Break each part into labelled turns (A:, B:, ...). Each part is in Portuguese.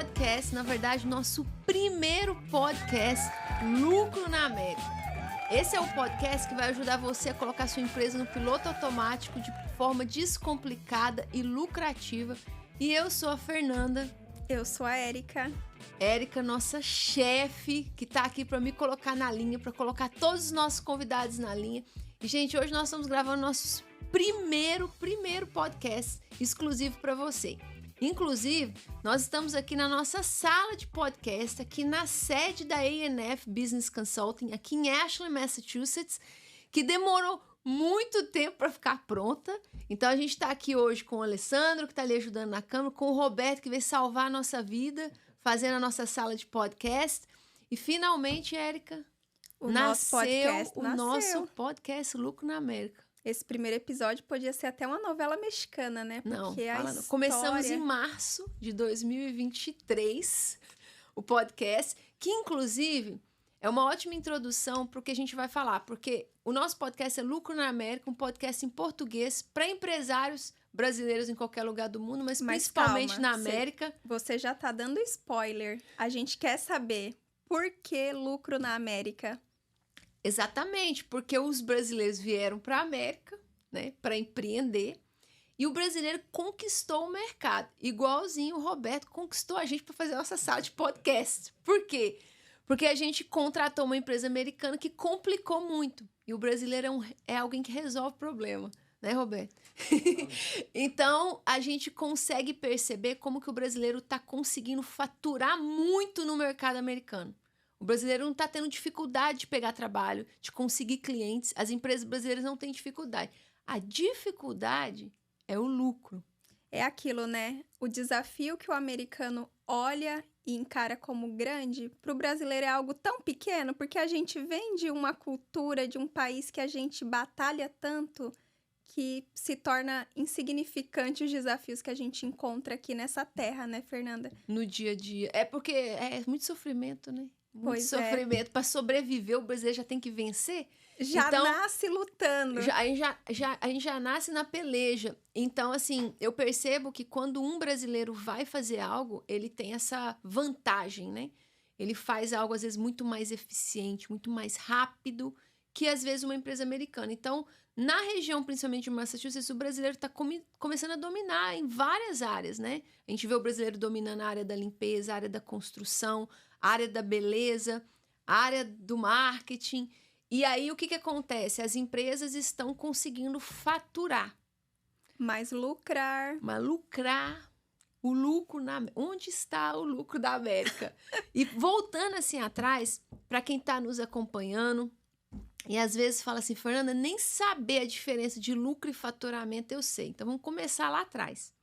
A: podcast, na verdade, nosso primeiro podcast, Lucro na América. Esse é o podcast que vai ajudar você a colocar sua empresa no piloto automático de forma descomplicada e lucrativa. E eu sou a Fernanda.
B: Eu sou a Érica.
A: Érica, nossa chefe, que tá aqui para me colocar na linha, para colocar todos os nossos convidados na linha. E, gente, hoje nós estamos gravando nosso primeiro podcast exclusivo para você. Inclusive, nós estamos aqui na nossa sala de podcast, aqui na sede da A&F Business Consulting, aqui em Ashland, Massachusetts, que demorou muito tempo para ficar pronta. Então, a gente está aqui hoje com o Alessandro, que está ali ajudando na câmera, com o Roberto, que veio salvar a nossa vida, fazendo a nossa sala de podcast. E, finalmente, Érica,
B: nosso
A: podcast Lucro na América.
B: Esse primeiro episódio podia ser até uma novela mexicana, né? Porque
A: não. Começamos em março de 2023 o podcast, que inclusive é uma ótima introdução para o que a gente vai falar, porque o nosso podcast é Lucro na América, um podcast em português para empresários brasileiros em qualquer lugar do mundo, mas principalmente
B: calma,
A: na América.
B: Você já tá dando spoiler. A gente quer saber por que lucro na América.
A: Exatamente, porque os brasileiros vieram para a América, né, para empreender, e o brasileiro conquistou o mercado, igualzinho o Roberto conquistou a gente para fazer a nossa sala de podcast. Por quê? Porque a gente contratou uma empresa americana que complicou muito, e o brasileiro é alguém que resolve problema, né, Roberto? Então, a gente consegue perceber como que o brasileiro está conseguindo faturar muito no mercado americano. O brasileiro não está tendo dificuldade de pegar trabalho, de conseguir clientes. As empresas brasileiras não têm dificuldade. A dificuldade é o lucro.
B: É aquilo, né? O desafio que o americano olha e encara como grande, para o brasileiro é algo tão pequeno, porque a gente vem de uma cultura, de um país que a gente batalha tanto, que se torna insignificante os desafios que a gente encontra aqui nessa terra, né, Fernanda?
A: No dia a dia. É porque é muito sofrimento, né? Muito sofrimento.
B: É.
A: Para sobreviver, o brasileiro já tem que vencer.
B: Já
A: então,
B: nasce lutando.
A: A gente já nasce na peleja. Então, assim, eu percebo que quando um brasileiro vai fazer algo, ele tem essa vantagem, né? Ele faz algo, às vezes, muito mais eficiente, muito mais rápido que, às vezes, uma empresa americana. Então, na região, principalmente de Massachusetts, o brasileiro está começando a dominar em várias áreas, né? A gente vê o brasileiro dominando a área da limpeza, a área da construção, a área da beleza, a área do marketing. E aí, o que acontece? As empresas estão conseguindo faturar.
B: Mas lucrar.
A: O lucro onde está o lucro da América? E voltando assim atrás, para quem está nos acompanhando, e às vezes fala assim, Fernanda, nem saber a diferença de lucro e faturamento eu sei. Então, vamos começar lá atrás.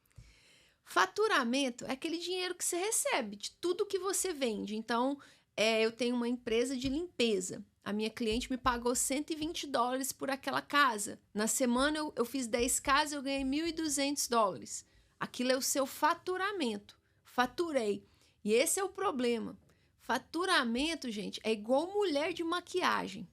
A: Faturamento é aquele dinheiro que você recebe de tudo que você vende. Então, eu tenho uma empresa de limpeza. A minha cliente me pagou $120 por aquela casa. Na semana, eu fiz 10 casas, eu ganhei $1.200. Aquilo é o seu faturamento. Faturei. E esse é o problema. Faturamento, gente, é igual mulher de maquiagem.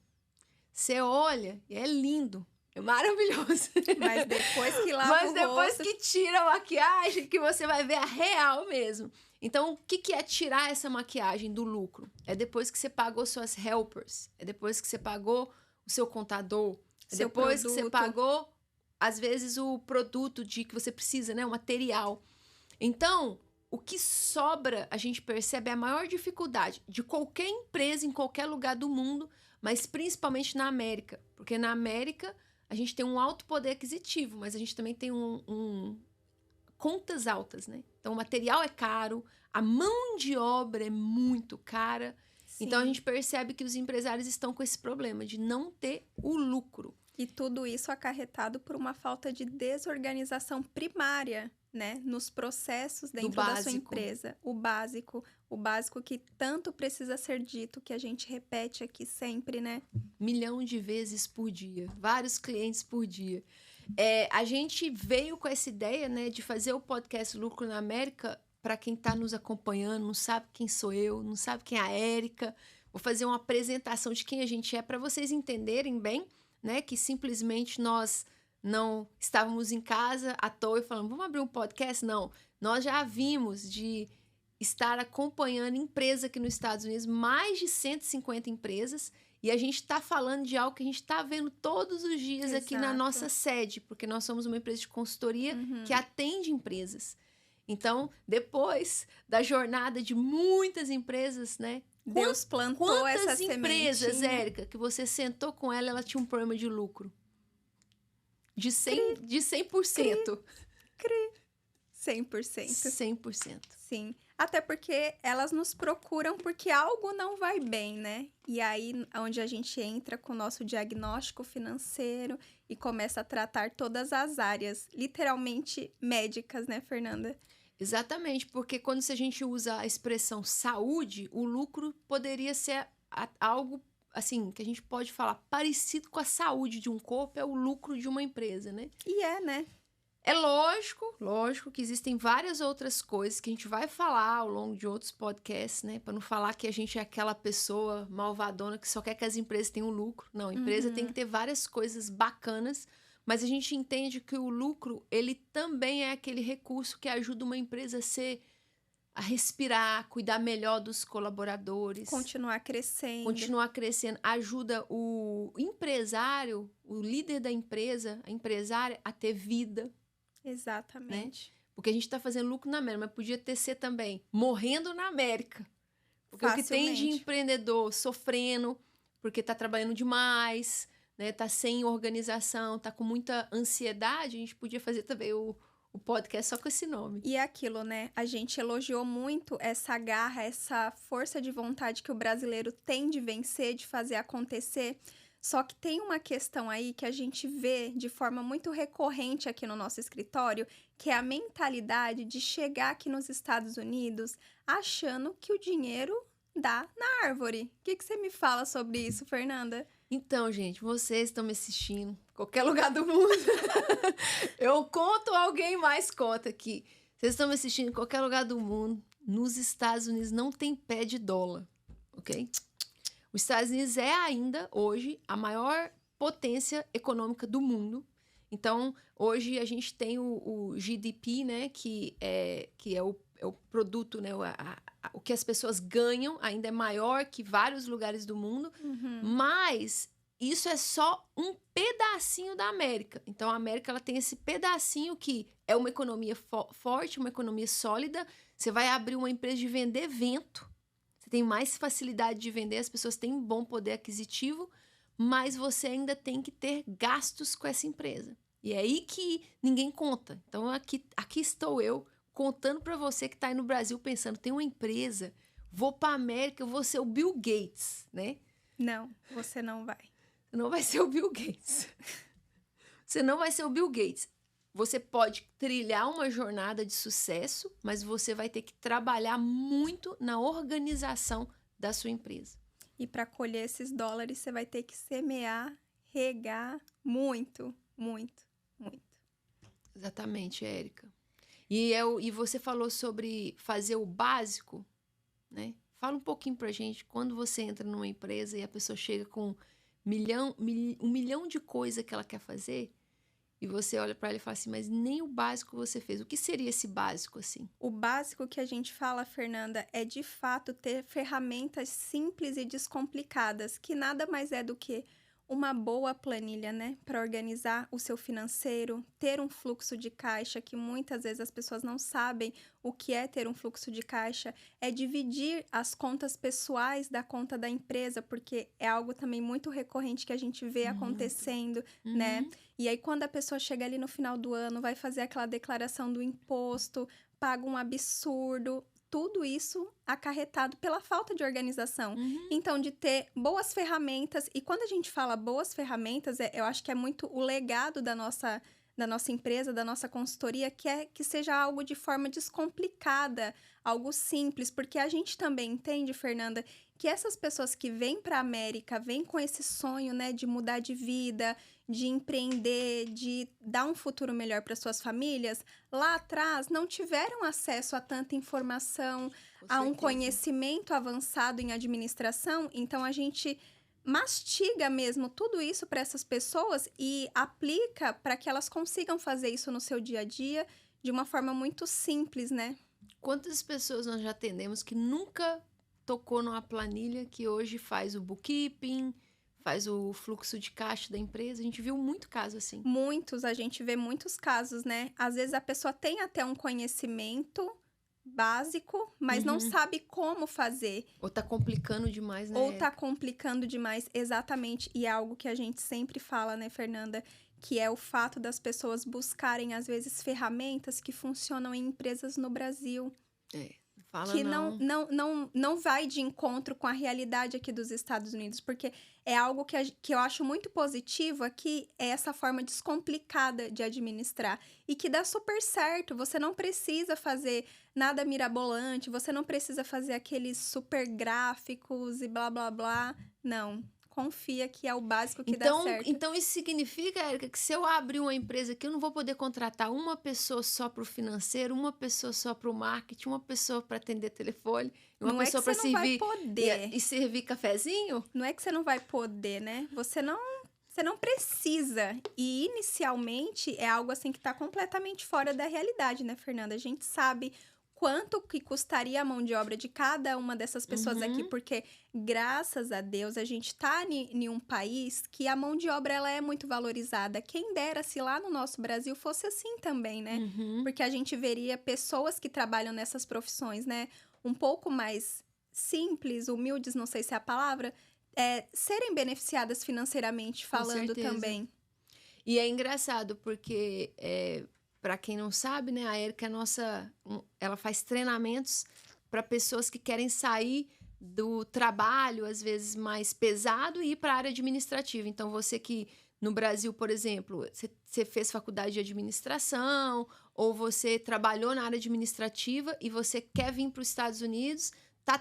A: Você olha e é lindo, é maravilhoso.
B: Mas depois que lava o
A: depois
B: rosto...
A: que tira a maquiagem, que você vai ver a real mesmo. Então, o que é tirar essa maquiagem do lucro? É depois que você pagou suas helpers, é depois que você pagou o seu contador, é depois que você pagou, às vezes, o produto que você precisa, né? O material. Então, o que sobra, a gente percebe, é a maior dificuldade de qualquer empresa em qualquer lugar do mundo, mas principalmente na América. Porque na América, a gente tem um alto poder aquisitivo, mas a gente também tem contas altas, né? Então, o material é caro, a mão de obra é muito cara. Sim. Então, a gente percebe que os empresários estão com esse problema de não ter o lucro.
B: E tudo isso acarretado por uma falta de desorganização primária, né? Nos processos dentro da sua empresa. O básico que tanto precisa ser dito, que a gente repete aqui sempre, né?
A: 1 milhão de vezes por dia, vários clientes por dia. A gente veio com essa ideia, né, de fazer o podcast Lucro na América. Para quem está nos acompanhando, não sabe quem sou eu, não sabe quem é a Érica. Vou fazer uma apresentação de quem a gente é para vocês entenderem bem, né, que simplesmente nós não estávamos em casa à toa e falando, vamos abrir um podcast? Não, nós já vimos de estar acompanhando empresa aqui nos Estados Unidos, mais de 150 empresas, e a gente está falando de algo que a gente está vendo todos os dias aqui na
B: Exato.
A: nossa sede, porque nós somos uma empresa de consultoria que atende empresas. Então, depois da jornada de muitas empresas, né?
B: Deus plantou essa
A: Quantas empresas,
B: sementinha.
A: Érica, que você sentou com ela tinha um problema de lucro? De 100%.
B: 100%.
A: 100%.
B: Sim. Até porque elas nos procuram porque algo não vai bem, né? E aí, onde a gente entra com o nosso diagnóstico financeiro e começa a tratar todas as áreas, literalmente médicas, né, Fernanda?
A: Exatamente, porque quando a gente usa a expressão saúde, o lucro poderia ser algo, assim, que a gente pode falar parecido com a saúde de um corpo, é o lucro de uma empresa, né?
B: E né?
A: É lógico que existem várias outras coisas que a gente vai falar ao longo de outros podcasts, né? Para não falar que a gente é aquela pessoa malvadona que só quer que as empresas tenham lucro. Não, a empresa tem que ter várias coisas bacanas, mas a gente entende que o lucro, ele também é aquele recurso que ajuda uma empresa a respirar, cuidar melhor dos colaboradores.
B: Continuar crescendo.
A: Ajuda o empresário, o líder da empresa, a empresária, a ter vida.
B: Exatamente.
A: Né? Porque a gente está fazendo lucro na América, mas podia ser também morrendo na América. Porque o que tem de empreendedor sofrendo, porque está trabalhando demais, né? Tá sem organização, tá com muita ansiedade, a gente podia fazer também o podcast só com esse nome.
B: E é aquilo, né? A gente elogiou muito essa garra, essa força de vontade que o brasileiro tem de vencer, de fazer acontecer. Só que tem uma questão aí que a gente vê de forma muito recorrente aqui no nosso escritório, que é a mentalidade de chegar aqui nos Estados Unidos achando que o dinheiro dá na árvore. O que você me fala sobre isso, Fernanda?
A: Então, gente, vocês estão me assistindo, qualquer lugar do mundo. Eu conto, alguém mais conta aqui. Vocês estão me assistindo em qualquer lugar do mundo. Nos Estados Unidos não tem pé de dólar, ok? Os Estados Unidos é ainda, hoje, a maior potência econômica do mundo. Então, hoje a gente tem o GDP, né, que é o produto, né, o que as pessoas ganham, ainda é maior que vários lugares do mundo, mas isso é só um pedacinho da América. Então, a América ela tem esse pedacinho que é uma economia forte, uma economia sólida. Você vai abrir uma empresa de vender vento, você tem mais facilidade de vender, as pessoas têm um bom poder aquisitivo, mas você ainda tem que ter gastos com essa empresa. E é aí que ninguém conta. Então, aqui estou eu contando para você que está aí no Brasil pensando, tem uma empresa, vou para a América, eu vou ser o Bill Gates, né?
B: Não, você não vai.
A: Você não vai ser o Bill Gates. Você não vai ser o Bill Gates. Você pode trilhar uma jornada de sucesso, mas você vai ter que trabalhar muito na organização da sua empresa.
B: E para colher esses dólares, você vai ter que semear, regar muito, muito, muito.
A: Exatamente, Érica. E você falou sobre fazer o básico, né? Fala um pouquinho pra gente, quando você entra numa empresa e a pessoa chega com um milhão de coisas que ela quer fazer, e você olha para ela e fala assim, mas nem o básico você fez. O que seria esse básico, assim?
B: O básico que a gente fala, Fernanda, é de fato ter ferramentas simples e descomplicadas, que nada mais é do que uma boa planilha, né? Para organizar o seu financeiro, ter um fluxo de caixa, que muitas vezes as pessoas não sabem o que é ter um fluxo de caixa, é dividir as contas pessoais da conta da empresa, porque é algo também muito recorrente que a gente vê acontecendo, né? E aí, quando a pessoa chega ali no final do ano, vai fazer aquela declaração do imposto, paga um absurdo, tudo isso acarretado pela falta de organização. Então, de ter boas ferramentas, e quando a gente fala boas ferramentas, eu acho que é muito o legado da nossa empresa, da nossa consultoria, que é que seja algo de forma descomplicada, algo simples, porque a gente também entende, Fernanda, que essas pessoas que vêm para a América, vêm com esse sonho, né, de mudar de vida, de empreender, de dar um futuro melhor para suas famílias, lá atrás não tiveram acesso a tanta informação, a um conhecimento avançado em administração, então a gente mastiga mesmo tudo isso para essas pessoas e aplica para que elas consigam fazer isso no seu dia a dia de uma forma muito simples, né?
A: quantas pessoas nós já atendemos que nunca tocou numa planilha que hoje faz o bookkeeping, faz o fluxo de caixa da empresa. A gente viu muito caso assim.
B: A gente vê muitos casos, né? Às vezes a pessoa tem até um conhecimento básico, mas não sabe como fazer.
A: Ou tá complicando demais, né?
B: Ou tá complicando demais, exatamente. E é algo que a gente sempre fala, né, Fernanda? Que é o fato das pessoas buscarem, às vezes, ferramentas que funcionam em empresas no Brasil.
A: Fala
B: que não vai de encontro com a realidade aqui dos Estados Unidos, porque é algo que eu acho muito positivo aqui, é essa forma descomplicada de administrar, e que dá super certo. Você não precisa fazer nada mirabolante, você não precisa fazer aqueles super gráficos e blá, blá, blá. Não. Confia que é o básico que dá certo.
A: Então, isso significa, Érica, que se eu abrir uma empresa aqui, eu não vou poder contratar uma pessoa só para o financeiro, uma pessoa só para o marketing, uma pessoa para atender telefone, uma pessoa para servir e servir cafezinho?
B: Não é que você não vai poder, né? Você não precisa. E, inicialmente, é algo assim que está completamente fora da realidade, né, Fernanda? A gente sabe quanto que custaria a mão de obra de cada uma dessas pessoas aqui, porque, graças a Deus, a gente tá em um país que a mão de obra ela é muito valorizada. Quem dera se lá no nosso Brasil fosse assim também, né? Porque a gente veria pessoas que trabalham nessas profissões, né? Um pouco mais simples, humildes, não sei se é a palavra, serem beneficiadas financeiramente falando também.
A: E é engraçado, porque... Para quem não sabe, né, a Érica ela faz treinamentos para pessoas que querem sair do trabalho, às vezes mais pesado, e ir para a área administrativa. Então, você que no Brasil, por exemplo, você fez faculdade de administração, ou você trabalhou na área administrativa e você quer vir para os Estados Unidos,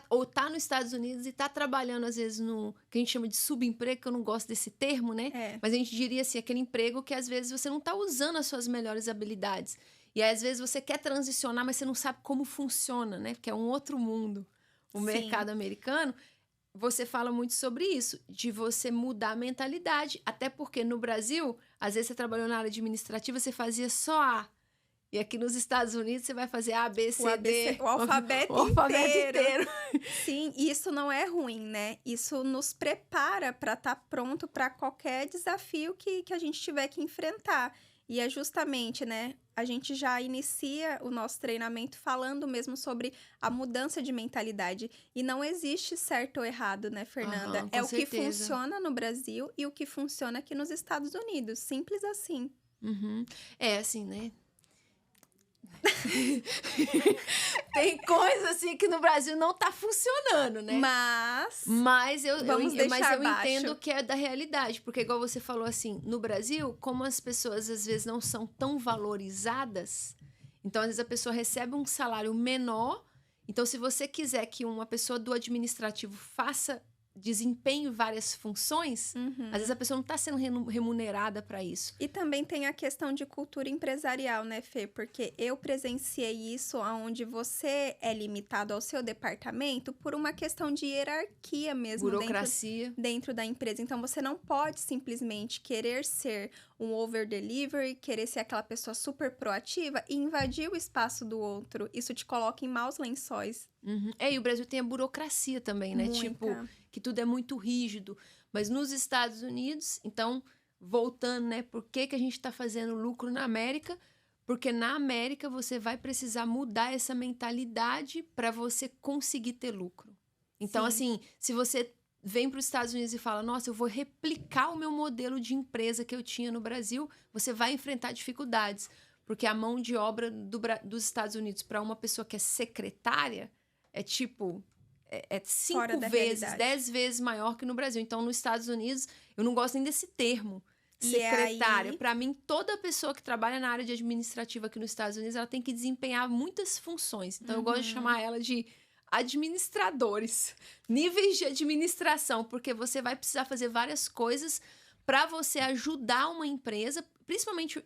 A: ou tá nos Estados Unidos e tá trabalhando, às vezes, no que a gente chama de subemprego, que eu não gosto desse termo, né? Mas a gente diria assim, aquele emprego que, às vezes, você não tá usando as suas melhores habilidades. E, às vezes, você quer transicionar, mas você não sabe como funciona, né? Porque é um outro mundo. O mercado americano, você fala muito sobre isso, de você mudar a mentalidade. Até porque, no Brasil, às vezes, você trabalhou na área administrativa, você fazia só A. E aqui nos Estados Unidos você vai fazer A, B, C, D.
B: O alfabeto inteiro. Sim, isso não é ruim, né? Isso nos prepara para estar pronto para qualquer desafio que a gente tiver que enfrentar. E é justamente, né? A gente já inicia o nosso treinamento falando mesmo sobre a mudança de mentalidade. E não existe certo ou errado, né, Fernanda?
A: Com certeza.
B: O que funciona no Brasil e o que funciona aqui nos Estados Unidos. Simples assim.
A: Assim, né? Tem coisa assim que no Brasil não tá funcionando, né? Mas eu entendo que é da realidade, porque igual você falou assim, no Brasil, como as pessoas às vezes não são tão valorizadas, então às vezes a pessoa recebe um salário menor, então se você quiser que uma pessoa do administrativo desempenhe várias funções, às vezes a pessoa não está sendo remunerada para isso.
B: E também tem a questão de cultura empresarial, né, Fê? Porque eu presenciei isso onde você é limitado ao seu departamento por uma questão de hierarquia mesmo.
A: Burocracia.
B: Dentro da empresa. Então, você não pode simplesmente querer ser um over-delivery, querer ser aquela pessoa super proativa e invadir o espaço do outro. Isso te coloca em maus lençóis.
A: E o Brasil tem a burocracia também, né?
B: Muita.
A: Tipo, que tudo é muito rígido. Mas nos Estados Unidos, então, voltando, né? Por que a gente está fazendo lucro na América? Porque na América você vai precisar mudar essa mentalidade para você conseguir ter lucro. Então, assim, se você vem para os Estados Unidos e fala, nossa, eu vou replicar o meu modelo de empresa que eu tinha no Brasil, você vai enfrentar dificuldades. Porque a mão de obra dos Estados Unidos para uma pessoa que é secretária é tipo... É 5 vezes, 10 vezes maior que no Brasil. Então, nos Estados Unidos, eu não gosto nem desse termo, secretária. Para mim, toda pessoa que trabalha na área de administrativa aqui nos Estados Unidos, ela tem que desempenhar muitas funções. Então, eu gosto de chamar ela de administradores, níveis de administração, porque você vai precisar fazer várias coisas para você ajudar uma empresa, principalmente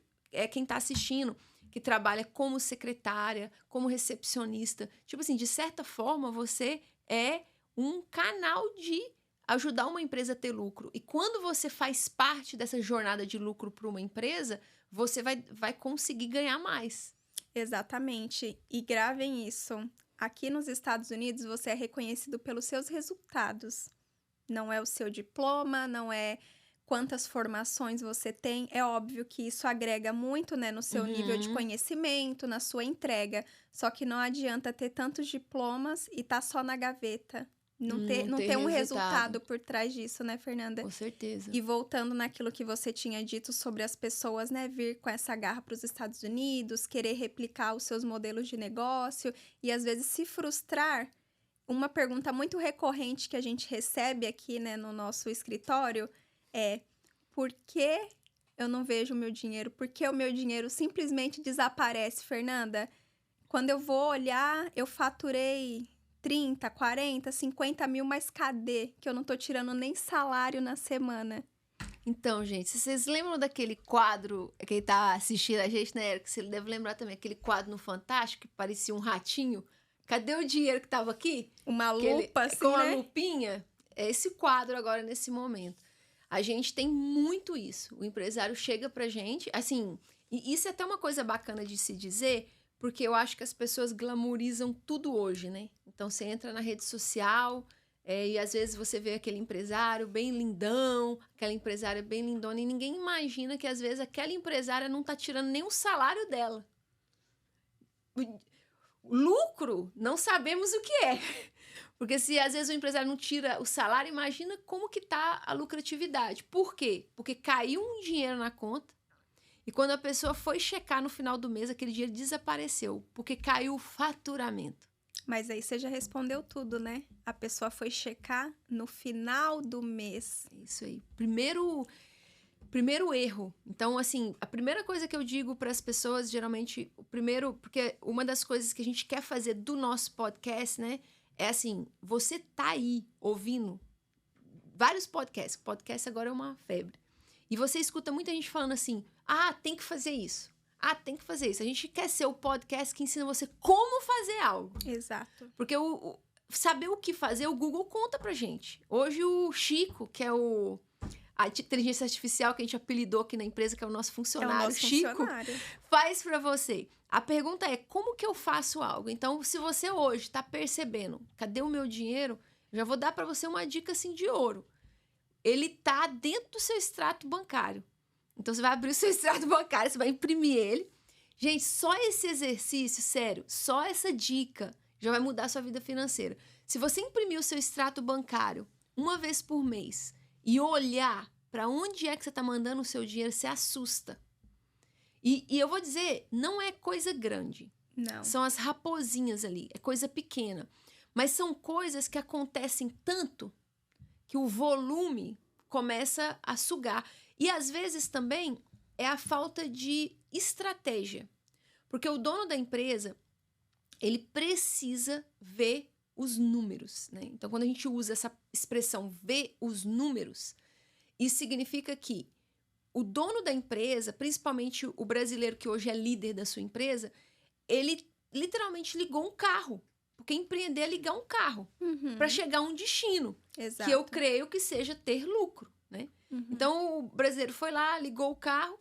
A: quem está assistindo, que trabalha como secretária, como recepcionista. Tipo assim, de certa forma, você é um canal de ajudar uma empresa a ter lucro. E quando você faz parte dessa jornada de lucro para uma empresa, você vai conseguir ganhar mais.
B: Exatamente. E gravem isso. Aqui nos Estados Unidos, você é reconhecido pelos seus resultados. Não é o seu diploma, não é quantas formações você tem. É óbvio que isso agrega muito, né, no seu nível de conhecimento, na sua entrega. Só que não adianta ter tantos diplomas e tá só na gaveta. Não ter um resultado por trás disso, né, Fernanda?
A: Com certeza.
B: E voltando naquilo que você tinha dito sobre as pessoas, né, vir com essa garra para os Estados Unidos, querer replicar os seus modelos de negócio e às vezes se frustrar. Uma pergunta muito recorrente que a gente recebe aqui, né, no nosso escritório é: por que eu não vejo o meu dinheiro? Por que o meu dinheiro simplesmente desaparece, Fernanda? Quando eu vou olhar, eu faturei 30, 40, 50 mil, mas cadê? Que eu não tô tirando nem salário na semana.
A: Então, gente, vocês lembram daquele quadro, quem tá assistindo a gente, né, Eric? Você deve lembrar também, aquele quadro no Fantástico, que parecia um ratinho. Cadê o dinheiro que tava aqui?
B: Uma lupa, assim,
A: com
B: né?
A: a lupinha. É esse quadro agora, nesse momento. A gente tem muito isso. O empresário chega pra gente, assim, e isso é até uma coisa bacana de se dizer, porque eu acho que as pessoas glamourizam tudo hoje, né? Então, você entra na rede social e às vezes você vê aquele empresário bem lindão, aquela empresária bem lindona, e ninguém imagina que às vezes aquela empresária não tá tirando nem o salário dela. Lucro, não sabemos o que é. Porque se às vezes o empresário não tira o salário, imagina como que tá a lucratividade. Por quê? Porque caiu um dinheiro na conta e quando a pessoa foi checar no final do mês, aquele dinheiro desapareceu, porque caiu o faturamento.
B: Mas aí você já respondeu tudo, né? A pessoa foi checar no final do mês.
A: É isso aí. Primeiro erro. Então, assim, a primeira coisa que eu digo para as pessoas, geralmente, porque uma das coisas que a gente quer fazer do nosso podcast, né, é assim, você tá aí ouvindo vários podcasts. Podcast agora é uma febre. E você escuta muita gente falando assim, tem que fazer isso. Tem que fazer isso. A gente quer ser o podcast que ensina você como fazer algo.
B: Exato.
A: Porque saber o que fazer, o Google conta pra gente. Hoje o Chico, que é a inteligência artificial que a gente apelidou aqui na empresa, que é o nosso funcionário, Chico, faz pra você. A pergunta é, como que eu faço algo? Então, se você hoje tá percebendo, cadê o meu dinheiro? Eu já vou dar pra você uma dica assim de ouro. Ele tá dentro do seu extrato bancário. Então, você vai abrir o seu extrato bancário, você vai imprimir ele. Gente, só esse exercício, sério, só essa dica já vai mudar a sua vida financeira. Se você imprimir o seu extrato bancário uma vez por mês e olhar para onde é que você está mandando o seu dinheiro, você assusta. E eu vou dizer, não é coisa grande.
B: Não.
A: São as raposinhas ali, é coisa pequena. Mas são coisas que acontecem tanto que o volume começa a sugar. E às vezes também é a falta de estratégia. Porque o dono da empresa, ele precisa ver os números, né? Então, quando a gente usa essa expressão ver os números, isso significa que o dono da empresa, principalmente o brasileiro que hoje é líder da sua empresa, ele literalmente ligou um carro. Porque empreender é ligar um carro para chegar a um destino.
B: Exato.
A: Que eu creio que seja ter lucro, né? Então, o brasileiro foi lá, ligou o carro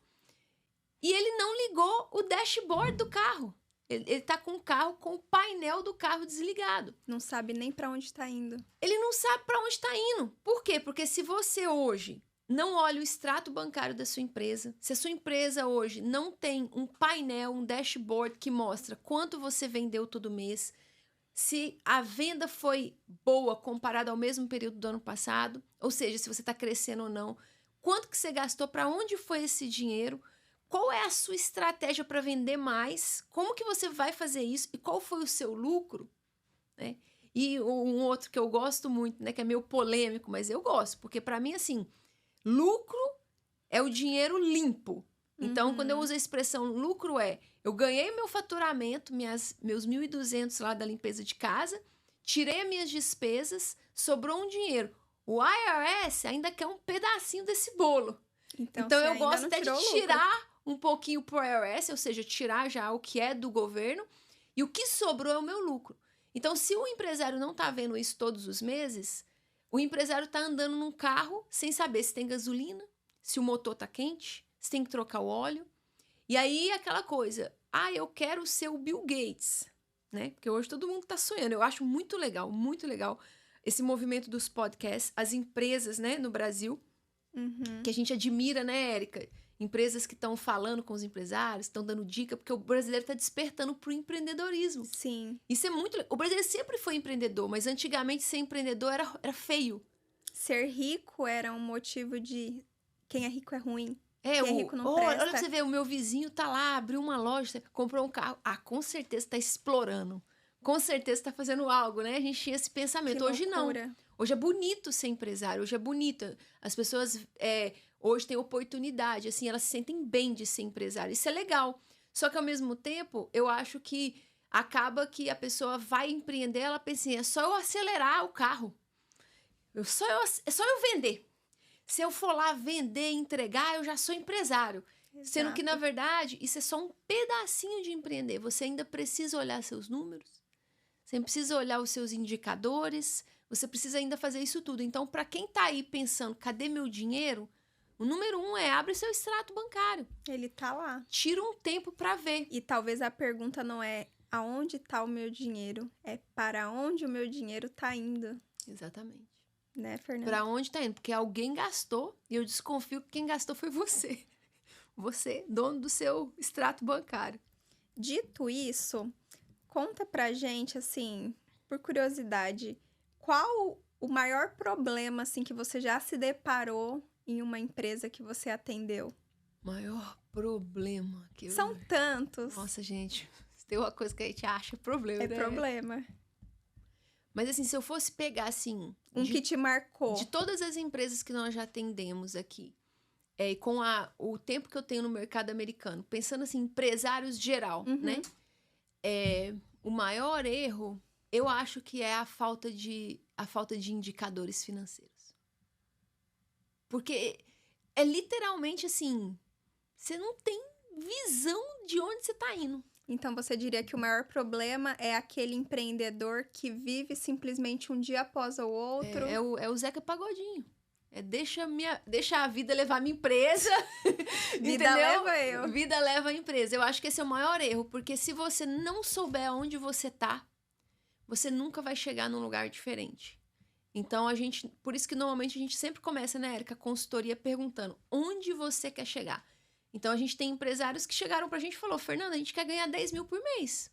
A: e ele não ligou o dashboard do carro. Ele tá com o carro, com o painel do carro desligado.
B: Não sabe nem para onde está indo.
A: Ele não sabe para onde está indo. Por quê? Porque se você hoje não olha o extrato bancário da sua empresa, se a sua empresa hoje não tem um painel, um dashboard que mostra quanto você vendeu todo mês, se a venda foi boa comparada ao mesmo período do ano passado, ou seja, se você está crescendo ou não, quanto que você gastou, para onde foi esse dinheiro, qual é a sua estratégia para vender mais, como que você vai fazer isso e qual foi o seu lucro, né? E um outro que eu gosto muito, né, que é meio polêmico, mas eu gosto, porque para mim, assim, lucro é o dinheiro limpo. Então, quando eu uso a expressão lucro eu ganhei meu faturamento, meus 1.200 lá da limpeza de casa, tirei as minhas despesas, sobrou um dinheiro. O IRS ainda quer um pedacinho desse bolo. Então eu gosto até de tirar um pouquinho pro IRS, ou seja, tirar já o que é do governo, e o que sobrou é o meu lucro. Então, se o empresário não tá vendo isso todos os meses, o empresário tá andando num carro sem saber se tem gasolina, se o motor tá quente, se tem que trocar o óleo. E aí, aquela coisa, eu quero ser o Bill Gates, né? Porque hoje todo mundo tá sonhando. Eu acho muito legal esse movimento dos podcasts, as empresas, né, no Brasil, que a gente admira, né, Érica? Empresas que estão falando com os empresários, estão dando dica, porque o brasileiro está despertando para o empreendedorismo.
B: Sim.
A: Isso é muito legal. O brasileiro sempre foi empreendedor, mas antigamente ser empreendedor era feio.
B: Ser rico era um motivo de quem é rico é ruim.
A: Quem é rico não
B: presta.
A: Olha pra você ver, o meu vizinho tá lá, abriu uma loja, comprou um carro. Com certeza tá explorando. Com certeza tá fazendo algo, né? A gente tinha esse pensamento.
B: Que
A: Hoje
B: loucura.
A: não. Hoje é bonito ser empresário, hoje é bonito. As pessoas hoje têm oportunidade, assim, elas se sentem bem de ser empresário. Isso é legal. Só que, ao mesmo tempo, eu acho que acaba que a pessoa vai empreender, ela pensa assim, é só eu acelerar o carro. É só eu vender. Se eu for lá vender e entregar, eu já sou empresário.
B: Exato.
A: Sendo que, na verdade, isso é só um pedacinho de empreender. Você ainda precisa olhar seus números, você precisa olhar os seus indicadores, você precisa ainda fazer isso tudo. Então, para quem tá aí pensando, cadê meu dinheiro? O número 1 é abre seu extrato bancário.
B: Ele tá lá.
A: Tira um tempo para ver.
B: E talvez a pergunta não é aonde tá o meu dinheiro, é para onde o meu dinheiro tá indo.
A: Exatamente.
B: Né, Fernanda?
A: Para onde tá indo? Porque alguém gastou e eu desconfio que quem gastou foi você. Você, dono do seu extrato bancário.
B: Dito isso, conta pra gente, assim, por curiosidade, qual o maior problema, assim, que você já se deparou em uma empresa que você atendeu?
A: Maior problema que eu...
B: São tantos.
A: Nossa, gente, se tem uma coisa que a gente acha problema,
B: É
A: né?
B: problema.
A: Mas assim, se eu fosse pegar, assim...
B: Que te marcou.
A: De todas as empresas que nós já atendemos aqui, e com o tempo que eu tenho no mercado americano, pensando assim, empresários geral, né? O maior erro, eu acho que é a falta de indicadores financeiros. Porque é literalmente assim, você não tem visão de onde você está indo.
B: Então, você diria que o maior problema é aquele empreendedor que vive simplesmente um dia após o outro?
A: É o Zeca Pagodinho. Deixa a vida levar a minha empresa.
B: Vida
A: entendeu?
B: leva eu.
A: Vida leva a empresa. Eu acho que esse é o maior erro, porque se você não souber onde você tá, você nunca vai chegar num lugar diferente. Então, por isso que normalmente a gente sempre começa, né, Érica, a consultoria perguntando onde você quer chegar. Então, a gente tem empresários que chegaram pra gente e falaram, Fernanda, a gente quer ganhar 10 mil por mês.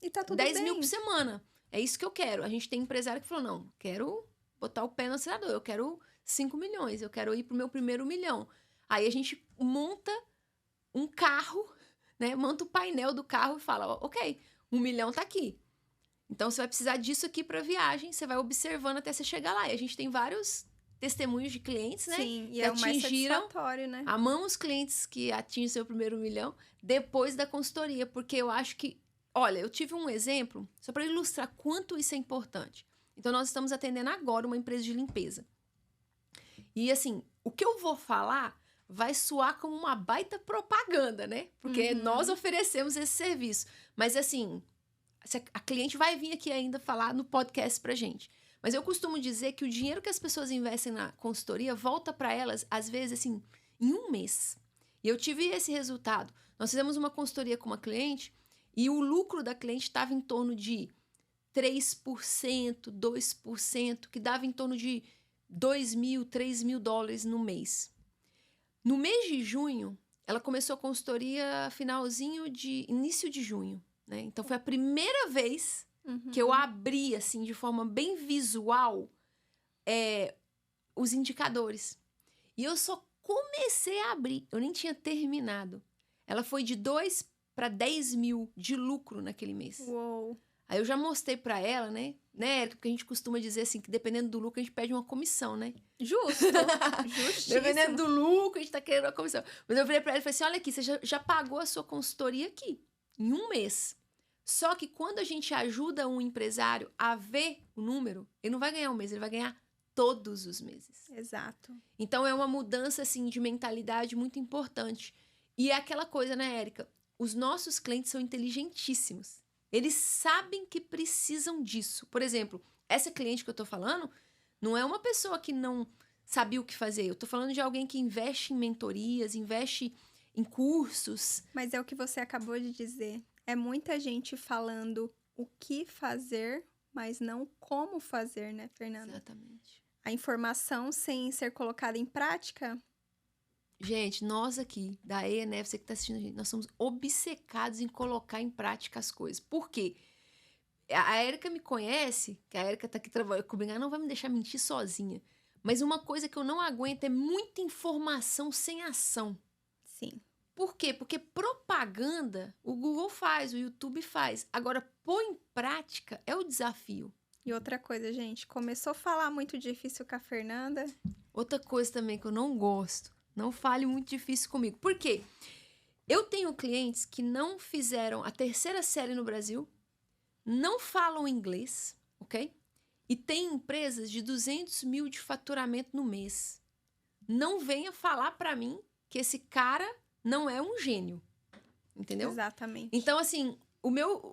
B: E tá tudo
A: 10
B: bem.
A: mil por semana. É isso que eu quero. A gente tem empresário que falou, não, quero botar o pé no acelerador, eu quero 5 milhões, eu quero ir pro meu primeiro 1 milhão. Aí a gente monta um carro, né? Monta o painel do carro e fala, ok, 1 milhão tá aqui. Então, você vai precisar disso aqui para viagem, você vai observando até você chegar lá. E a gente tem vários testemunhos de clientes, né?
B: Sim, e
A: que
B: é o mais
A: atingiram,
B: satisfatório, né?
A: amamos clientes que atingem seu primeiro 1 milhão depois da consultoria, porque eu acho que... Olha, eu tive um exemplo, só para ilustrar quanto isso é importante. Então, nós estamos atendendo agora uma empresa de limpeza. E, assim, o que eu vou falar vai soar como uma baita propaganda, né? Porque nós oferecemos esse serviço. Mas, assim... A cliente vai vir aqui ainda falar no podcast pra gente. Mas eu costumo dizer que o dinheiro que as pessoas investem na consultoria volta para elas, às vezes, assim, em 1 mês. E eu tive esse resultado. Nós fizemos uma consultoria com uma cliente e o lucro da cliente estava em torno de 3%, 2%, que dava em torno de 2 mil, 3 mil dólares no mês. No mês de junho, ela começou a consultoria início de junho. Né? Então, foi a primeira vez que eu abri, assim, de forma bem visual, os indicadores. E eu só comecei a abrir, eu nem tinha terminado. Ela foi de 2 para 10 mil de lucro naquele mês.
B: Uou.
A: Aí eu já mostrei para ela, né, Érica, porque a gente costuma dizer assim, que dependendo do lucro, a gente pede uma comissão, né?
B: Justo. Justíssimo.
A: Dependendo do lucro, a gente tá querendo uma comissão. Mas eu virei para ela e falei assim, olha aqui, você já pagou a sua consultoria aqui, em 1 mês. Só que quando a gente ajuda um empresário a ver o número, ele não vai ganhar 1 mês, ele vai ganhar todos os meses.
B: Exato.
A: Então, é uma mudança, assim, de mentalidade muito importante. E é aquela coisa, né, Érica? Os nossos clientes são inteligentíssimos. Eles sabem que precisam disso. Por exemplo, essa cliente que eu tô falando não é uma pessoa que não sabia o que fazer. Eu tô falando de alguém que investe em mentorias, investe em cursos.
B: Mas é o que você acabou de dizer. É muita gente falando o que fazer, mas não como fazer, né, Fernanda?
A: Exatamente.
B: A informação sem ser colocada em prática.
A: Gente, nós aqui da ENF, você que está assistindo a gente, nós somos obcecados em colocar em prática as coisas. Por quê? A Érica me conhece, que a Érica tá aqui trabalhando comigo, ela não vai me deixar mentir sozinha. Mas uma coisa que eu não aguento é muita informação sem ação.
B: Sim.
A: Por quê? Porque propaganda o Google faz, o YouTube faz. Agora, pôr em prática é o desafio.
B: E outra coisa, gente, começou a falar muito difícil com a Fernanda.
A: Outra coisa também que eu não gosto, não fale muito difícil comigo. Por quê? Eu tenho clientes que não fizeram a 3ª série no Brasil, não falam inglês, ok? E tem empresas de 200 mil de faturamento no mês. Não venha falar pra mim que esse cara não é um gênio, entendeu?
B: Exatamente.
A: Então, assim,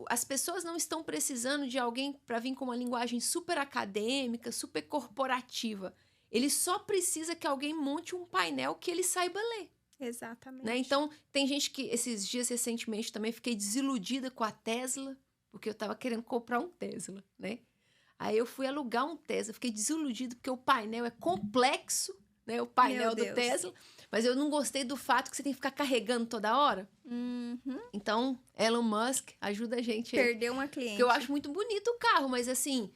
A: as pessoas não estão precisando de alguém para vir com uma linguagem super acadêmica, super corporativa. Ele só precisa que alguém monte um painel que ele saiba ler.
B: Exatamente.
A: Né? Então, tem gente que, esses dias recentemente, também fiquei desiludida com a Tesla, porque eu tava querendo comprar um Tesla, né? Aí eu fui alugar um Tesla, fiquei desiludida porque o painel é complexo, né? O painel do Tesla, mas eu não gostei do fato que você tem que ficar carregando toda hora.
B: Uhum.
A: Então, Elon Musk ajuda a gente.
B: Perdeu uma cliente.
A: Porque eu acho muito bonito o carro, mas assim,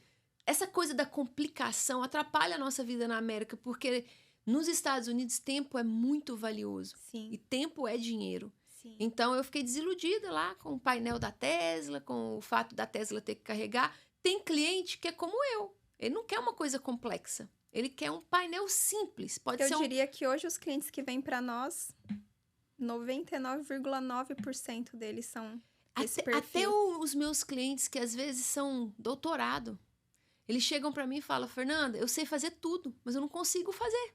A: essa coisa da complicação atrapalha a nossa vida na América, porque nos Estados Unidos tempo é muito valioso.
B: Sim.
A: E tempo é dinheiro.
B: Sim.
A: Então, eu fiquei desiludida lá com o painel da Tesla, com o fato da Tesla ter que carregar. Tem cliente que é como eu. Ele não quer uma coisa complexa. Ele quer um painel simples. Pode ser
B: Eu diria que hoje os clientes que vêm para nós, 99,9% deles são esse perfil.
A: Até os meus clientes que às vezes são doutorado, eles chegam para mim e falam: Fernanda, eu sei fazer tudo, mas eu não consigo fazer.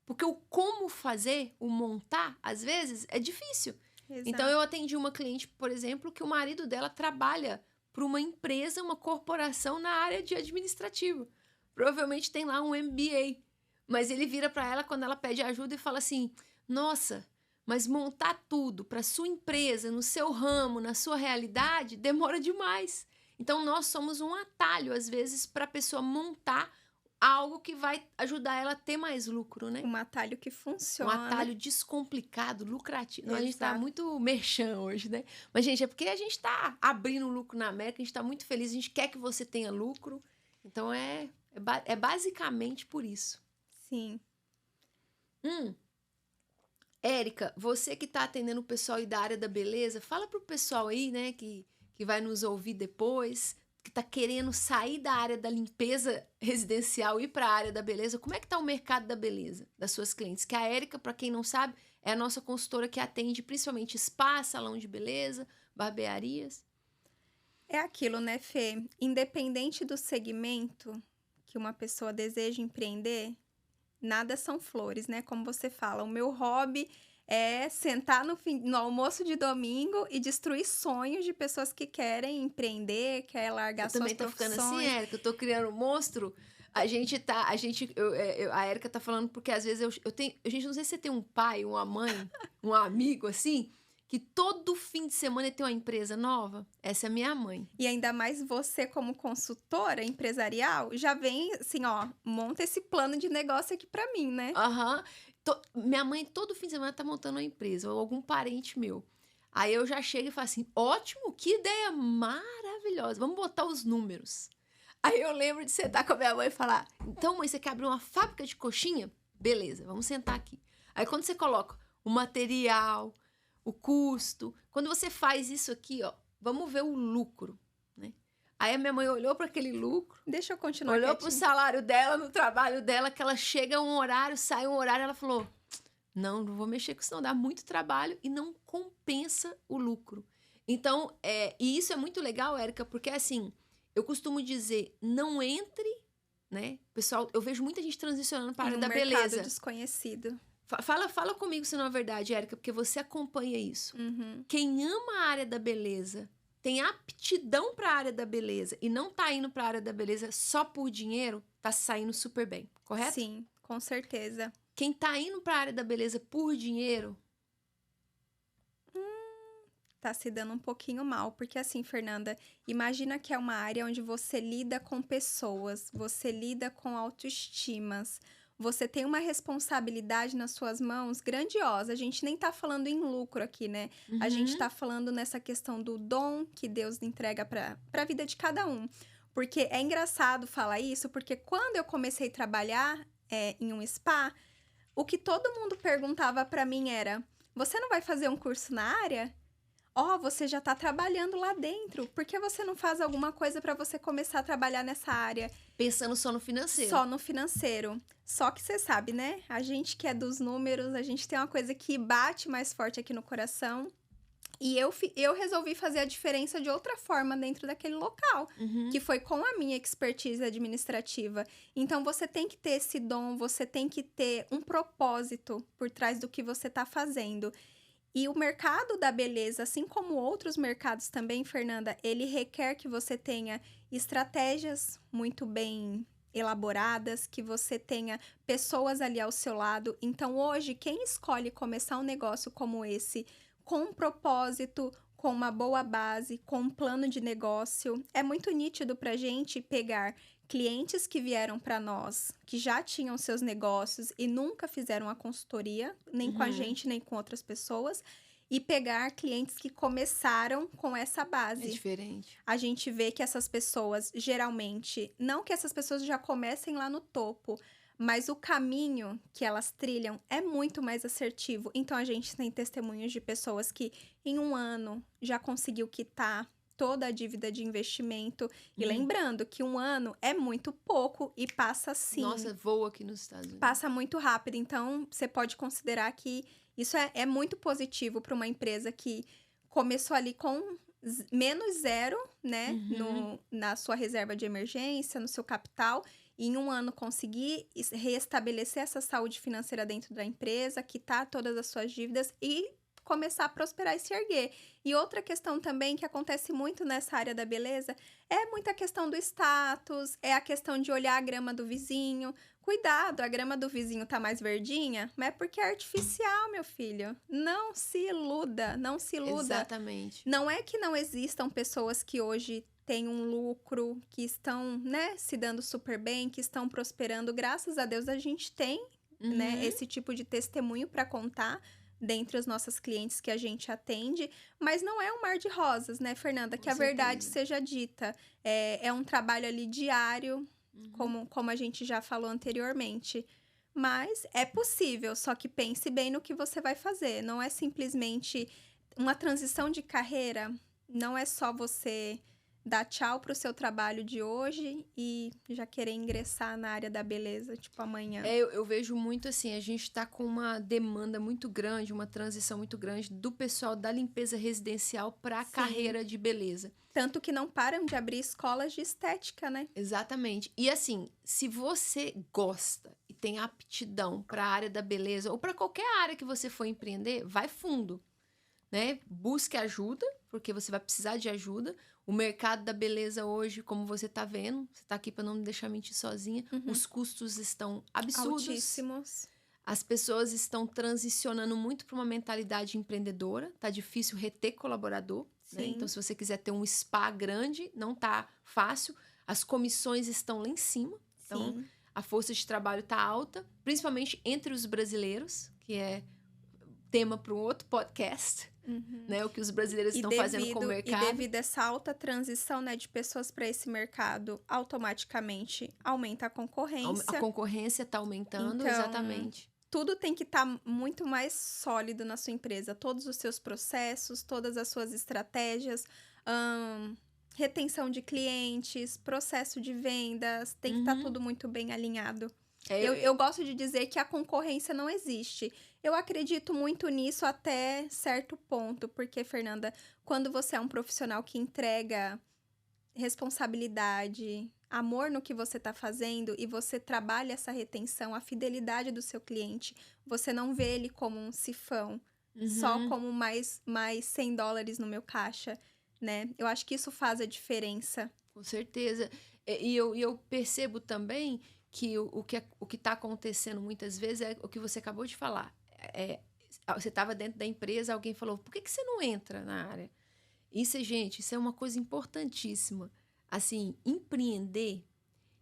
A: Porque o como fazer, o montar, às vezes, é difícil.
B: Exato.
A: Então, eu atendi uma cliente, por exemplo, que o marido dela trabalha para uma empresa, uma corporação na área de administrativo. Provavelmente tem lá um MBA. Mas ele vira para ela quando ela pede ajuda e fala assim: nossa, mas montar tudo para sua empresa, no seu ramo, na sua realidade, demora demais. Então, nós somos um atalho, às vezes, para a pessoa montar algo que vai ajudar ela a ter mais lucro, né?
B: Um atalho que funciona.
A: Um atalho descomplicado, lucrativo.
B: Exato.
A: A gente tá muito merchan hoje, né? Mas, gente, é porque a gente tá abrindo lucro na América, a gente tá muito feliz, a gente quer que você tenha lucro. Então, é basicamente por isso.
B: Sim.
A: Érica, você que tá atendendo o pessoal aí da área da beleza, fala pro pessoal aí, né, que vai nos ouvir depois, que tá querendo sair da área da limpeza residencial e ir para a área da beleza. Como é que tá o mercado da beleza das suas clientes? Que a Érica, para quem não sabe, é a nossa consultora que atende principalmente spa, salão de beleza, barbearias.
B: É aquilo, né, Fê? Independente do segmento que uma pessoa deseja empreender, nada são flores, né? Como você fala, o meu hobby é sentar no almoço de domingo e destruir sonhos de pessoas que querem empreender, quer largar suas profissões.
A: Também tá ficando assim, Érica, eu tô criando um monstro. A Érica tá falando porque às vezes eu tenho, gente, não sei se você tem um pai, uma mãe, um amigo assim, que todo fim de semana tem uma empresa nova. Essa é a minha mãe.
B: E ainda mais você como consultora empresarial, já vem assim, ó, monta esse plano de negócio aqui pra mim, né?
A: Aham. Minha mãe todo fim de semana tá montando uma empresa, ou algum parente meu. Aí eu já chego e falo assim, ótimo, que ideia maravilhosa, vamos botar os números. Aí eu lembro de sentar com a minha mãe e falar, então mãe, você quer abrir uma fábrica de coxinha? Beleza, vamos sentar aqui. Aí quando você coloca o material, o custo, quando você faz isso aqui, ó, vamos ver o lucro, né? Aí a minha mãe olhou para aquele lucro.
B: Deixa eu continuar.
A: Olhou para o salário dela, no trabalho dela, que ela chega um horário, sai um horário, ela falou, não vou mexer com isso não, dá muito trabalho e não compensa o lucro. Então, e isso é muito legal, Érica, porque assim, eu costumo dizer, não entre, né? Pessoal, eu vejo muita gente transicionando para a área da beleza.
B: mercado desconhecido.
A: Fala comigo se não é verdade, Érica, porque você acompanha isso.
B: Uhum.
A: Quem ama a área da beleza, tem aptidão para a área da beleza e não tá indo para a área da beleza só por dinheiro, tá saindo super bem, correto?
B: Sim, com certeza.
A: Quem tá indo para a área da beleza por dinheiro
B: tá se dando um pouquinho mal. Porque assim, Fernanda, imagina que é uma área onde você lida com pessoas, você lida com autoestimas, você tem uma responsabilidade nas suas mãos grandiosa. A gente nem tá falando em lucro aqui, né? A gente tá falando nessa questão do dom que Deus entrega pra vida de cada um. Porque é engraçado falar isso, porque quando eu comecei a trabalhar em um spa, o que todo mundo perguntava pra mim era: você não vai fazer um curso na área? Você já tá trabalhando lá dentro. Por que você não faz alguma coisa pra você começar a trabalhar nessa área?
A: Pensando só no financeiro.
B: Só no financeiro. Só que você sabe, né? A gente que é dos números, a gente tem uma coisa que bate mais forte aqui no coração. E eu resolvi fazer a diferença de outra forma dentro daquele local, que foi com a minha expertise administrativa. Então, você tem que ter esse dom, você tem que ter um propósito por trás do que você está fazendo. E o mercado da beleza, assim como outros mercados também, Fernanda, ele requer que você tenha estratégias muito bem elaboradas, que você tenha pessoas ali ao seu lado. Então, hoje, quem escolhe começar um negócio como esse, com um propósito, com uma boa base, com um plano de negócio, é muito nítido para a gente pegar clientes que vieram para nós, que já tinham seus negócios e nunca fizeram a consultoria, nem com a gente, nem com outras pessoas, e pegar clientes que começaram com essa base.
A: É diferente.
B: A gente vê que essas pessoas, geralmente, não que essas pessoas já comecem lá no topo, mas o caminho que elas trilham é muito mais assertivo. Então, a gente tem testemunhos de pessoas que, em um ano, já conseguiu quitar toda a dívida de investimento. E lembrando que um ano é muito pouco e passa assim.
A: Nossa, voa aqui nos Estados Unidos.
B: Passa muito rápido. Então, você pode considerar que isso é muito positivo para uma empresa que começou ali com menos zero, né? Na sua reserva de emergência, no seu capital. E em um ano conseguir restabelecer essa saúde financeira dentro da empresa, quitar todas as suas dívidas e começar a prosperar e se erguer. E outra questão também que acontece muito nessa área da beleza é muita questão do status, é a questão de olhar a grama do vizinho. Cuidado, a grama do vizinho tá mais verdinha, mas é porque é artificial, meu filho. Não se iluda, não se iluda.
A: Exatamente.
B: Não é que não existam pessoas que hoje têm um lucro, que estão, né, se dando super bem, que estão prosperando. Graças a Deus a gente tem, né, esse tipo de testemunho para contar dentre as nossas clientes que a gente atende, mas não é um mar de rosas, né, Fernanda? Que a verdade seja dita. É um trabalho ali diário, como a gente já falou anteriormente. Mas é possível, só que pense bem no que você vai fazer. Não é simplesmente uma transição de carreira, não é só você dar tchau pro seu trabalho de hoje e já querer ingressar na área da beleza, tipo, amanhã.
A: Eu vejo muito assim, a gente tá com uma demanda muito grande, uma transição muito grande do pessoal da limpeza residencial para a carreira de beleza.
B: Tanto que não param de abrir escolas de estética, né?
A: Exatamente. E assim, se você gosta e tem aptidão para a área da beleza ou para qualquer área que você for empreender, vai fundo, né? Busque ajuda, porque você vai precisar de ajuda. O mercado da beleza hoje, como você tá vendo, você tá aqui para não me deixar mentir sozinha, os custos estão absurdos.
B: Altíssimos.
A: As pessoas estão transicionando muito para uma mentalidade empreendedora. Tá difícil reter colaborador, né? Então, se você quiser ter um spa grande, não tá fácil. As comissões estão lá em cima. Então, a força de trabalho tá alta, principalmente entre os brasileiros, que é tema para um outro podcast. Né, o que os brasileiros estão fazendo com o mercado.
B: E devido a essa alta transição, né, de pessoas para esse mercado, automaticamente aumenta a concorrência.
A: A concorrência está aumentando,
B: então,
A: exatamente.
B: Tudo tem que estar muito mais sólido na sua empresa. Todos os seus processos, todas as suas estratégias, retenção de clientes, processo de vendas, tem que estar tudo muito bem alinhado. Eu gosto de dizer que a concorrência não existe. Eu acredito muito nisso até certo ponto, porque, Fernanda, quando você é um profissional que entrega responsabilidade, amor no que você está fazendo e você trabalha essa retenção, a fidelidade do seu cliente, você não vê ele como um sifão, só como mais $100 no meu caixa, né? Eu acho que isso faz a diferença.
A: Com certeza. E eu percebo também que o que está acontecendo muitas vezes é o que você acabou de falar. Você estava dentro da empresa, alguém falou, por que você não entra na área? Isso é uma coisa importantíssima. Assim, empreender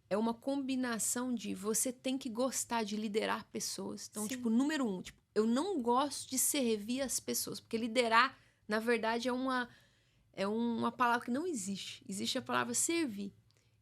A: é uma combinação de você tem que gostar de liderar pessoas. Então,
B: Sim.
A: tipo, número 1, tipo, eu não gosto de servir as pessoas, porque liderar, na verdade, é uma palavra que não existe. Existe a palavra servir.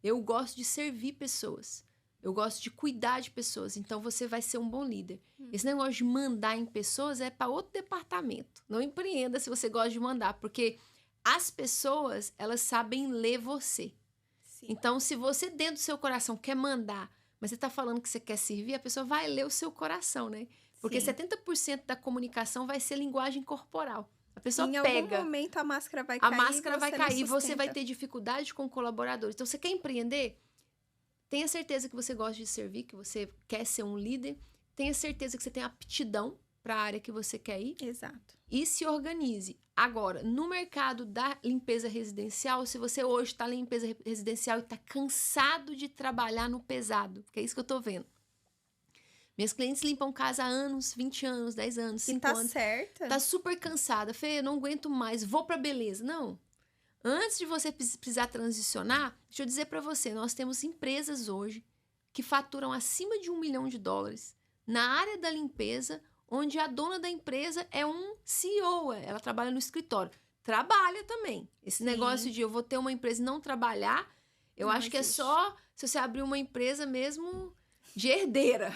A: Eu gosto de servir pessoas. Eu gosto de cuidar de pessoas. Então, você vai ser um bom líder. Esse negócio de mandar em pessoas é para outro departamento. Não empreenda se você gosta de mandar, porque as pessoas, elas sabem ler você.
B: Sim.
A: Então, se você dentro do seu coração quer mandar, mas você tá falando que você quer servir, a pessoa vai ler o seu coração, né? Porque
B: Sim.
A: 70% da comunicação vai ser linguagem corporal. A pessoa
B: Em
A: pega.
B: algum momento a máscara vai
A: A
B: cair.
A: máscara vai
B: você não
A: cair e você
B: sustenta.
A: vai ter dificuldade com colaboradores. Então, você quer empreender? Tenha certeza que você gosta de servir, que você quer ser um líder. Tenha certeza que você tem aptidão para a área que você quer ir.
B: Exato.
A: E se organize. Agora, no mercado da limpeza residencial, se você hoje está na limpeza residencial e está cansado de trabalhar no pesado, que é isso que eu estou vendo. Minhas clientes limpam casa há anos, 20 anos, 10 anos, 5
B: E tá
A: anos.
B: certa.
A: Tá super cansada. Fê, eu não aguento mais, vou pra beleza. Não. Antes de você precisar transicionar, deixa eu dizer pra você, nós temos empresas hoje que faturam acima de $1 milhão na área da limpeza, onde a dona da empresa é um CEO, ela trabalha no escritório. Trabalha também. Esse
B: Sim.
A: negócio de eu vou ter uma empresa e não trabalhar, eu
B: Não
A: acho que é
B: existe.
A: só se você abrir uma empresa mesmo de herdeira,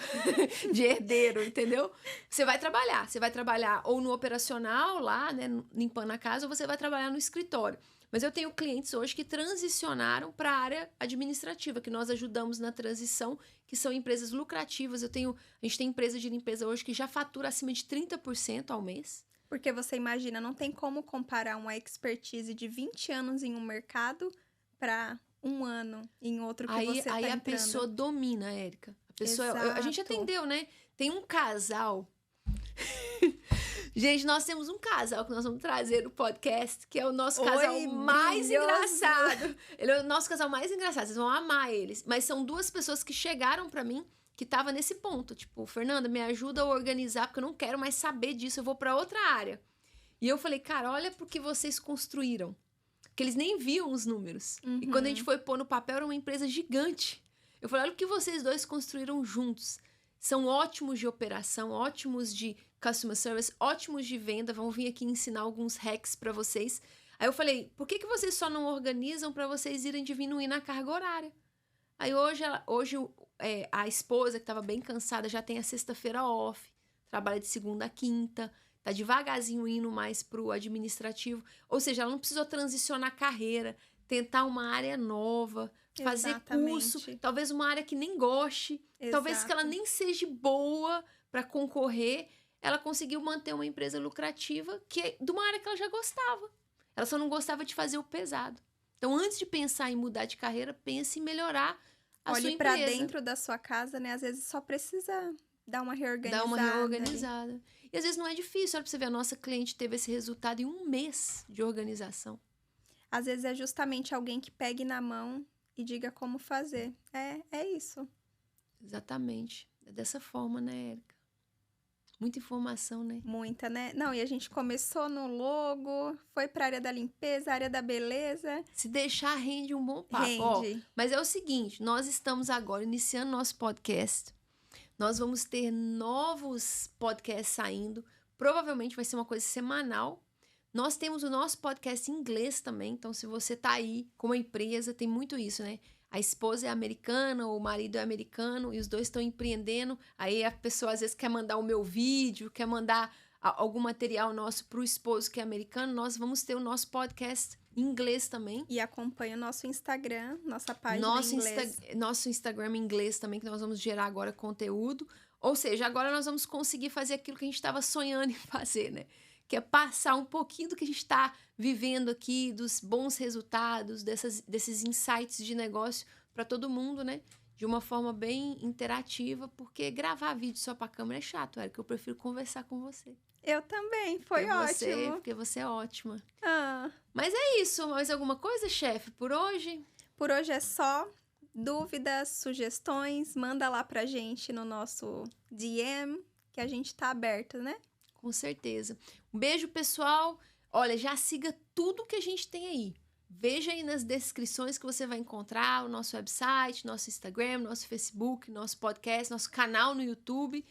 A: de herdeiro, entendeu? Você vai trabalhar ou no operacional lá, né, limpando a casa, ou você vai trabalhar no escritório. Mas eu tenho clientes hoje que transicionaram para a área administrativa, que nós ajudamos na transição, que são empresas lucrativas. A gente tem empresa de limpeza hoje que já fatura acima de 30% ao mês.
B: Porque você imagina, não tem como comparar uma expertise de 20 anos em um mercado para 1 ano em outro que você tá
A: Aí a
B: entrando.
A: pessoa domina, Érica. A gente
B: Exato.
A: atendeu, né? Tem um casal. Gente, nós temos um casal que nós vamos trazer no podcast, que é o nosso casal
B: Oi,
A: mais
B: brilhoso.
A: engraçado. Ele é o nosso casal mais engraçado, vocês vão amar eles. Mas são 2 pessoas que chegaram pra mim que estavam nesse ponto. Tipo, Fernanda, me ajuda a organizar, porque eu não quero mais saber disso, eu vou pra outra área. E eu falei, cara, olha pro que vocês construíram. Que eles nem viam os números. E quando a gente foi pôr no papel, era uma empresa gigante. Eu falei, olha o que vocês dois construíram juntos. São ótimos de operação, ótimos de customer service, ótimos de venda. Vão vir aqui ensinar alguns hacks para vocês. Aí eu falei, por que vocês só não organizam para vocês irem diminuindo a carga horária? Aí hoje a esposa, que estava bem cansada, já tem a sexta-feira off. Trabalha de segunda a quinta. Tá devagarzinho indo mais pro administrativo. Ou seja, ela não precisou transicionar a carreira, tentar uma área nova, fazer
B: Exatamente.
A: curso, talvez uma área que nem goste, talvez que ela
B: Exato.
A: nem seja boa para concorrer. Ela conseguiu manter uma empresa lucrativa que é de uma área que ela já gostava. Ela só não gostava de fazer o pesado. Então, antes de pensar em mudar de carreira, pense em melhorar a sua
B: Olhe
A: empresa.
B: para dentro da sua casa, né? Às vezes só precisa dar uma reorganizada.
A: Dar uma reorganizada. E às vezes não é difícil. Olha pra você ver, a nossa cliente teve esse resultado em 1 mês de organização.
B: Às vezes é justamente alguém que pegue na mão e diga como fazer. É isso.
A: Exatamente. É dessa forma, né, Érica? Muita informação, né?
B: Muita, né? Não, e a gente começou no logo, foi pra área da limpeza, área da beleza.
A: Se deixar, rende um bom papo. Ó,
B: Rende.
A: mas é o seguinte, nós estamos agora iniciando nosso podcast. Nós vamos ter novos podcasts saindo. Provavelmente vai ser uma coisa semanal. Nós temos o nosso podcast em inglês também. Então, se você tá aí com uma empresa, tem muito isso, né? A esposa é americana, o marido é americano e os dois estão empreendendo. Aí a pessoa às vezes quer mandar o meu vídeo, quer mandar algum material nosso pro esposo que é americano. Nós vamos ter o nosso podcast em inglês também.
B: E acompanha o nosso Instagram, nossa página em inglês.
A: Nosso Instagram em inglês também, que nós vamos gerar agora conteúdo. Ou seja, agora nós vamos conseguir fazer aquilo que a gente estava sonhando em fazer, né? Que é passar um pouquinho do que a gente está vivendo aqui, dos bons resultados, desses insights de negócio para todo mundo, né? De uma forma bem interativa, porque gravar vídeo só para câmera é chato, Érica. Eu prefiro conversar com você.
B: Eu também, foi ótimo.
A: Porque você é ótima.
B: Ah,
A: Mas é isso. Mais alguma coisa, chefe, por hoje?
B: por hoje é só. Dúvidas, sugestões, manda lá pra gente no nosso DM, que a gente tá aberto, né?
A: Com certeza. Um beijo, pessoal. Olha, já siga tudo que a gente tem aí. Veja aí nas descrições que você vai encontrar o nosso website, nosso Instagram, nosso Facebook, nosso podcast, nosso canal no YouTube.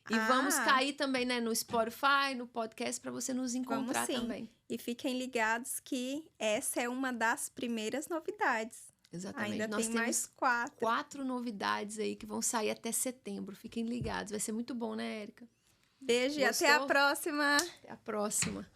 A: E vamos cair também, né, no Spotify, no podcast, para você nos encontrar também.
B: E fiquem ligados que essa é uma das primeiras novidades.
A: Exatamente.
B: Ainda
A: Nós
B: tem
A: temos
B: mais 4.
A: 4 novidades aí que vão sair até setembro. Fiquem ligados. Vai ser muito bom, né, Érica?
B: Beijo e até a próxima!
A: Até a próxima.